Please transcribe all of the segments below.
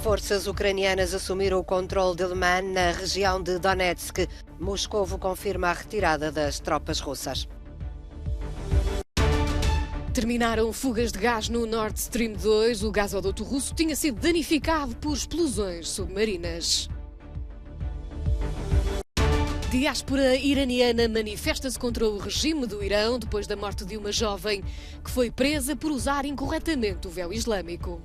Forças ucranianas assumiram o controle de Liman na região de Donetsk. Moscovo confirma a retirada das tropas russas. Terminaram fugas de gás no Nord Stream 2. O gasoduto russo tinha sido danificado por explosões submarinas. Diáspora iraniana manifesta-se contra o regime do Irão depois da morte de uma jovem que foi presa por usar incorretamente o véu islâmico.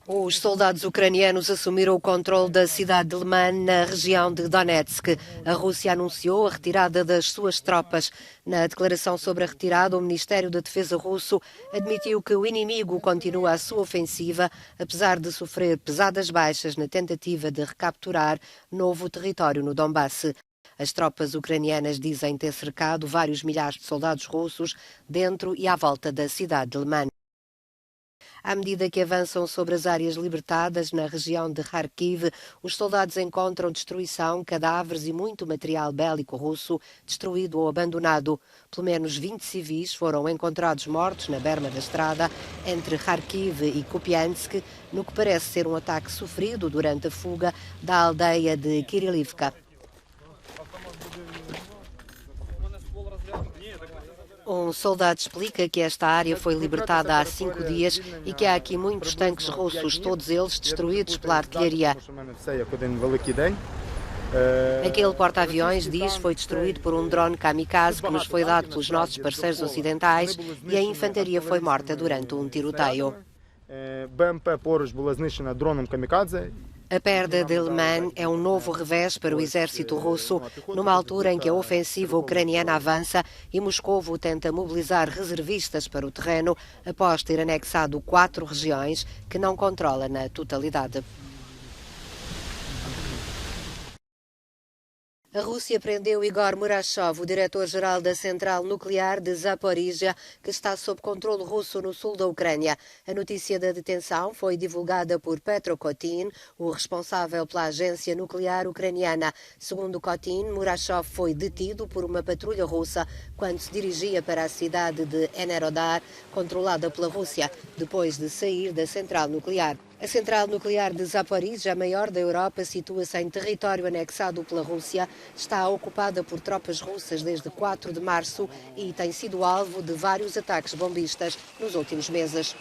Os soldados ucranianos assumiram o controle da cidade de Liman, na região de Donetsk. A Rússia anunciou a retirada das suas tropas. Na declaração sobre a retirada, o Ministério da Defesa russo admitiu que o inimigo continua a sua ofensiva, apesar de sofrer pesadas baixas na tentativa de recapturar novo território no Donbass. As tropas ucranianas dizem ter cercado vários milhares de soldados russos dentro e à volta da cidade de Liman. À medida que avançam sobre as áreas libertadas na região de Kharkiv, os soldados encontram destruição, cadáveres e muito material bélico russo destruído ou abandonado. Pelo menos 20 civis foram encontrados mortos na berma da estrada entre Kharkiv e Kupiansk, no que parece ser um ataque sofrido durante a fuga da aldeia de Kirilivka. Um soldado explica que esta área foi libertada há 5 dias e que há aqui muitos tanques russos, todos eles destruídos pela artilharia. Aquele porta-aviões, diz, foi destruído por um drone kamikaze que nos foi dado pelos nossos parceiros ocidentais e a infantaria foi morta durante um tiroteio. A perda de Liman é um novo revés para o exército russo, numa altura em que a ofensiva ucraniana avança e Moscovo tenta mobilizar reservistas para o terreno após ter anexado 4 regiões que não controla na totalidade. A Rússia prendeu Igor Murashov, o diretor-geral da central nuclear de Zaporizhia, que está sob controle russo no sul da Ucrânia. A notícia da detenção foi divulgada por Petro Kotin, o responsável pela agência nuclear ucraniana. Segundo Kotin, Murashov foi detido por uma patrulha russa quando se dirigia para a cidade de Enerhodar, controlada pela Rússia, depois de sair da central nuclear. A central nuclear de Zaporizhia, a maior da Europa, situa-se em território anexado pela Rússia, está ocupada por tropas russas desde 4 de março e tem sido alvo de vários ataques bombistas nos últimos meses.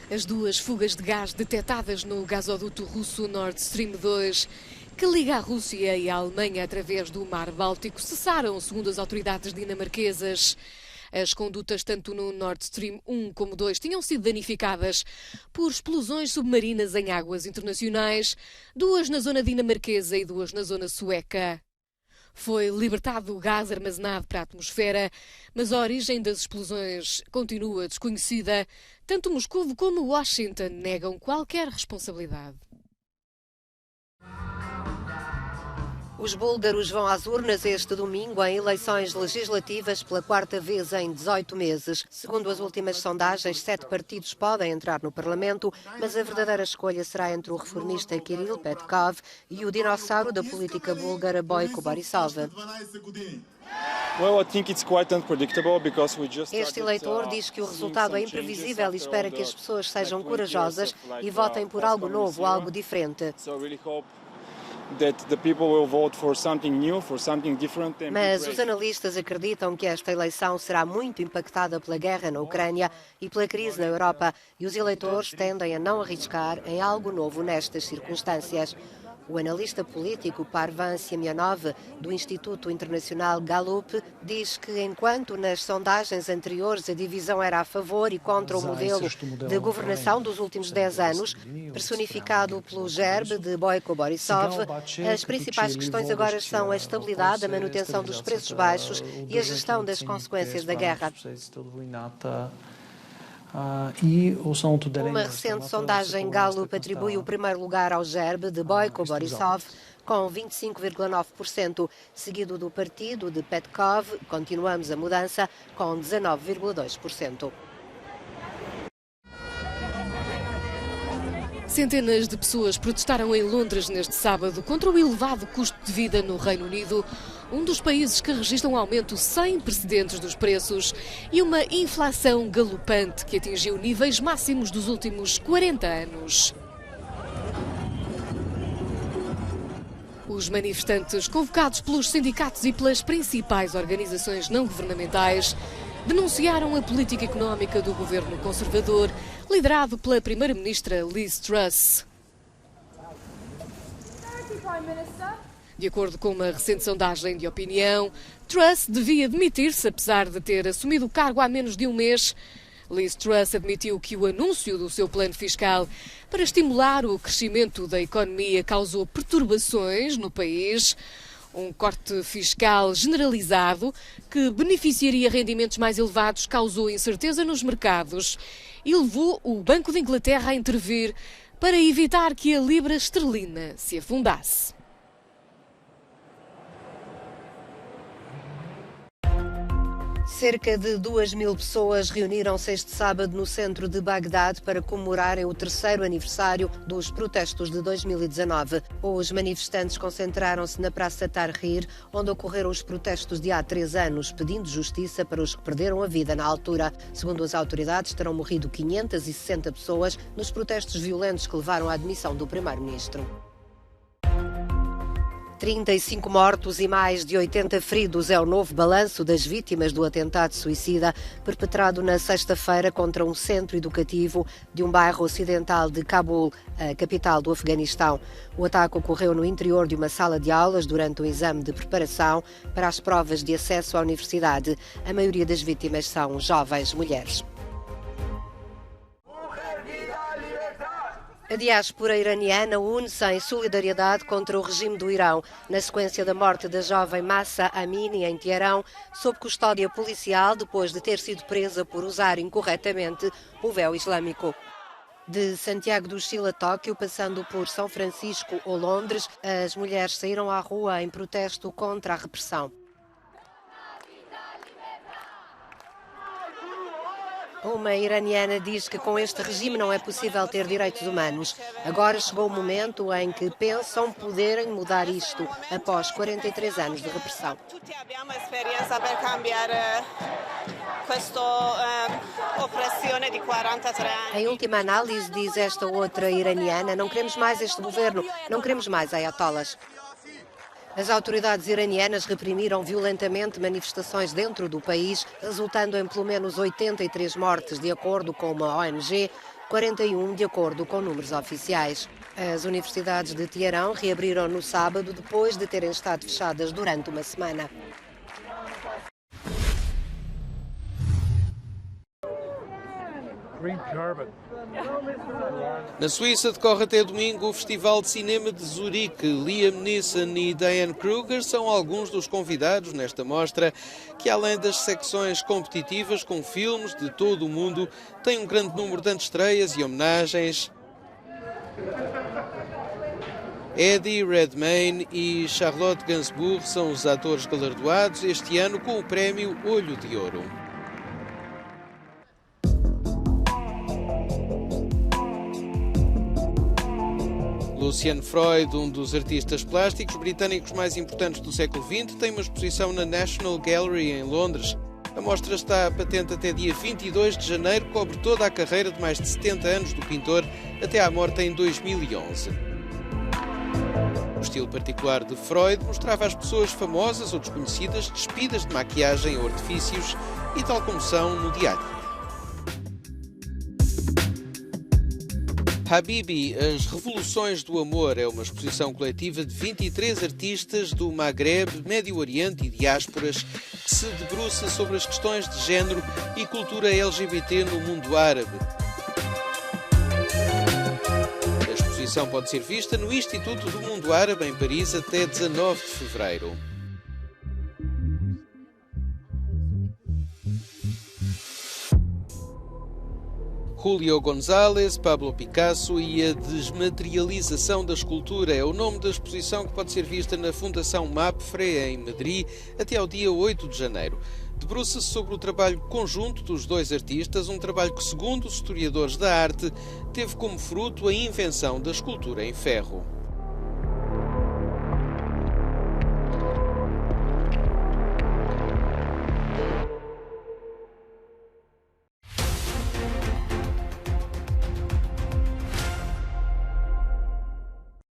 As 2 fugas de gás detectadas no gasoduto russo Nord Stream 2, que liga a Rússia e a Alemanha através do Mar Báltico, cessaram, segundo as autoridades dinamarquesas. As condutas, tanto no Nord Stream 1 como 2, tinham sido danificadas por explosões submarinas em águas internacionais, 2 na zona dinamarquesa e 2 na zona sueca. Foi libertado o gás armazenado para a atmosfera, mas a origem das explosões continua desconhecida. Tanto Moscou como Washington negam qualquer responsabilidade. Os búlgaros vão às urnas este domingo em eleições legislativas pela 4ª vez em 18 meses. Segundo as últimas sondagens, 7 partidos podem entrar no Parlamento, mas a verdadeira escolha será entre o reformista Kirill Petkov e o dinossauro da política búlgara Boyko Borisov. Este eleitor diz que o resultado é imprevisível e espera que as pessoas sejam corajosas e votem por algo novo, algo diferente. Mas os analistas acreditam que esta eleição será muito impactada pela guerra na Ucrânia e pela crise na Europa, e os eleitores tendem a não arriscar em algo novo nestas circunstâncias. O analista político Parvan Semyonov, do Instituto Internacional Gallup, diz que enquanto nas sondagens anteriores a divisão era a favor e contra o modelo de governação dos últimos 10 anos, personificado pelo gerbe de Boyko Borisov, as principais questões agora são a estabilidade, a manutenção dos preços baixos e a gestão das consequências da guerra. Uma recente sondagem Gallup atribui o primeiro lugar ao gerbe de Boyko Borisov, com 25,9%, seguido do partido de Petkov, Continuamos a Mudança, com 19,2%. Centenas de pessoas protestaram em Londres neste sábado contra o elevado custo de vida no Reino Unido, um dos países que registra um aumento sem precedentes dos preços e uma inflação galopante que atingiu níveis máximos dos últimos 40 anos. Os manifestantes, convocados pelos sindicatos e pelas principais organizações não governamentais, denunciaram a política económica do governo conservador, liderado pela primeira-ministra Liz Truss. De acordo com uma recente sondagem de opinião, Truss devia demitir-se, apesar de ter assumido o cargo há menos de um mês. Liz Truss admitiu que o anúncio do seu plano fiscal para estimular o crescimento da economia causou perturbações no país. Um corte fiscal generalizado que beneficiaria rendimentos mais elevados causou incerteza nos mercados e levou o Banco de Inglaterra a intervir para evitar que a libra esterlina se afundasse. Cerca de 2.000 pessoas reuniram-se este sábado no centro de Bagdade para comemorarem o 3º aniversário dos protestos de 2019. Os manifestantes concentraram-se na Praça Tahrir, onde ocorreram os protestos de há 3 anos, pedindo justiça para os que perderam a vida na altura. Segundo as autoridades, terão morrido 560 pessoas nos protestos violentos que levaram à admissão do primeiro-ministro. 35 mortos e mais de 80 feridos é o novo balanço das vítimas do atentado suicida perpetrado na sexta-feira contra um centro educativo de um bairro ocidental de Cabul, a capital do Afeganistão. O ataque ocorreu no interior de uma sala de aulas durante um exame de preparação para as provas de acesso à universidade. A maioria das vítimas são jovens mulheres. A diáspora iraniana une-se em solidariedade contra o regime do Irão, na sequência da morte da jovem Mahsa Amini em Teherão, sob custódia policial depois de ter sido presa por usar incorretamente o véu islâmico. De Santiago do Chile a Tóquio, passando por São Francisco ou Londres, as mulheres saíram à rua em protesto contra a repressão. Uma iraniana diz que com este regime não é possível ter direitos humanos. Agora chegou o momento em que pensam poderem mudar isto, após 43 anos de repressão. Em última análise, diz esta outra iraniana, não queremos mais este governo, não queremos mais ayatollahs. As autoridades iranianas reprimiram violentamente manifestações dentro do país, resultando em pelo menos 83 mortes, de acordo com uma ONG, 41 de acordo com números oficiais. As universidades de Teherão reabriram no sábado, depois de terem estado fechadas durante uma semana. Na Suíça decorre até domingo o Festival de Cinema de Zurique. Liam Neeson e Diane Kruger são alguns dos convidados nesta mostra, que além das secções competitivas com filmes de todo o mundo, tem um grande número de antestreias e homenagens. Eddie Redmayne e Charlotte Gainsbourg são os atores galardoados este ano com o prémio Olho de Ouro. Lucian Freud, um dos artistas plásticos britânicos mais importantes do século XX, tem uma exposição na National Gallery em Londres. A mostra está patente até dia 22 de janeiro, cobre toda a carreira de mais de 70 anos do pintor, até à morte em 2011. O estilo particular de Freud mostrava as pessoas famosas ou desconhecidas despidas de maquiagem ou artifícios e tal como são no dia-a-dia. Habibi, as Revoluções do Amor, é uma exposição coletiva de 23 artistas do Magreb, Médio Oriente e diásporas que se debruça sobre as questões de género e cultura LGBT no mundo árabe. A exposição pode ser vista no Instituto do Mundo Árabe, em Paris, até 19 de fevereiro. Julio González, Pablo Picasso e a desmaterialização da escultura é o nome da exposição que pode ser vista na Fundação MAPFRE, em Madrid, até ao dia 8 de janeiro. debruça-se sobre o trabalho conjunto dos dois artistas, um trabalho que, segundo os historiadores da arte, teve como fruto a invenção da escultura em ferro.